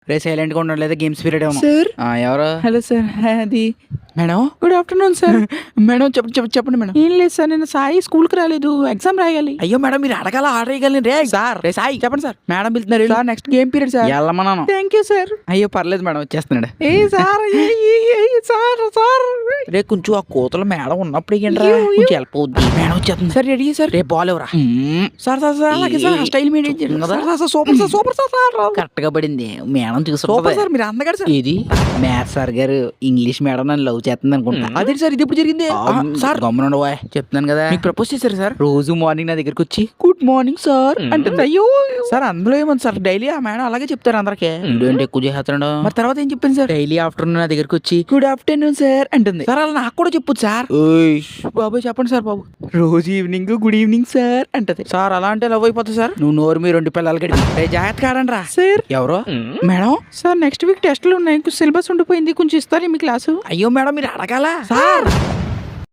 రే silent గా ఉండడం లేదా గేమ్స్ పీరియడ్ ఏమో. సార్ ఎవరు? హలో సార్ అది madam good afternoon sir. Madam చెప్పండి మేడం. ఏం లేదు సార్, నేను సాయి స్కూల్కి రాలేదు, ఎగ్జామ్ రాయాలి. అయ్యో మేడం మీరు అడగాల ఆర్డర్ వేయగలను రే సార్. రే సాయి చెప్పండి సార్. మేడం పిలుతున్నారు sir next game period sir. వెళ్ళమన్నాను. Thank you sir. అయ్యో పర్లేదు మేడం వచ్చేస్తున్నాడు. ఏ సార్ సార్ సార్ రే కొంచెం ఆ కోతల మేడం ఉన్నప్పుడు ఏంట్రా అయ్యో, అయ్యో. కొంచెం హెల్ప్ అవుద్ది. మేడం వచ్చేస్తుంది. Sir ready sir. రేపు బాల్ ఎవరా? సార్ సార్ సార్ అలాగే సార్ స్టైల్ మెయింటైన్ చేయండి కదా. Super sir super sir sir correct గా పడింది. మేడం సూపర్ చూసుకుంటా సార్, మీరు అందగాడు సార్. ఇది మ్యాథ్స్ సార్ గారు ఇంగ్లీష్ మేడం నన్ను లవ్ చేస్తుంది అనుకుంటా. అదే సార్, ఇది ఇప్పుడు జరిగింది సార్ గమ్మున చెప్తున్నాను కదా. మీకు ప్రపోజ్ చేశారు సార్. రోజు మార్నింగ్ నా దగ్గరకు వచ్చి గుడ్ మార్నింగ్ సార్ అంటుంది. అయ్యో సార్ అందులో ఏముంది సార్ డైలీ ఆ మేడం అలాగే చెప్తారు అందరికి. ఏంటి ఎక్కువ చేస్తున్నాడు. మరి తర్వాత ఏం చెప్పింది సార్? డైలీ ఆఫ్టర్నూన్ నా దగ్గరకు వచ్చి గుడ్ ఆఫ్టర్నూన్ సార్ అంటుంది. సార్ అలా నాకు కూడా చెప్పొచ్చు సార్. బాబు చెప్పండి సార్ బాబు. రోజు ఈవినింగ్ గుడ్ ఈవినింగ్ సార్ అంటది. సార్ అలా అంటే లవ్ అయిపోతుంది సార్. నువ్వు నోరు మీ 2 పిల్లలు గడిపి జాగ్రత్త కాడండి రా. సార్ ఎవరో మేడం. సార్ నెక్స్ట్ వీక్ టెస్టులు ఉన్నాయి, సిలబస్ ఉండిపోయింది, కొంచెం ఇస్తారు మీ క్లాసు. అయ్యో మేడం మీరు అడగాల సార్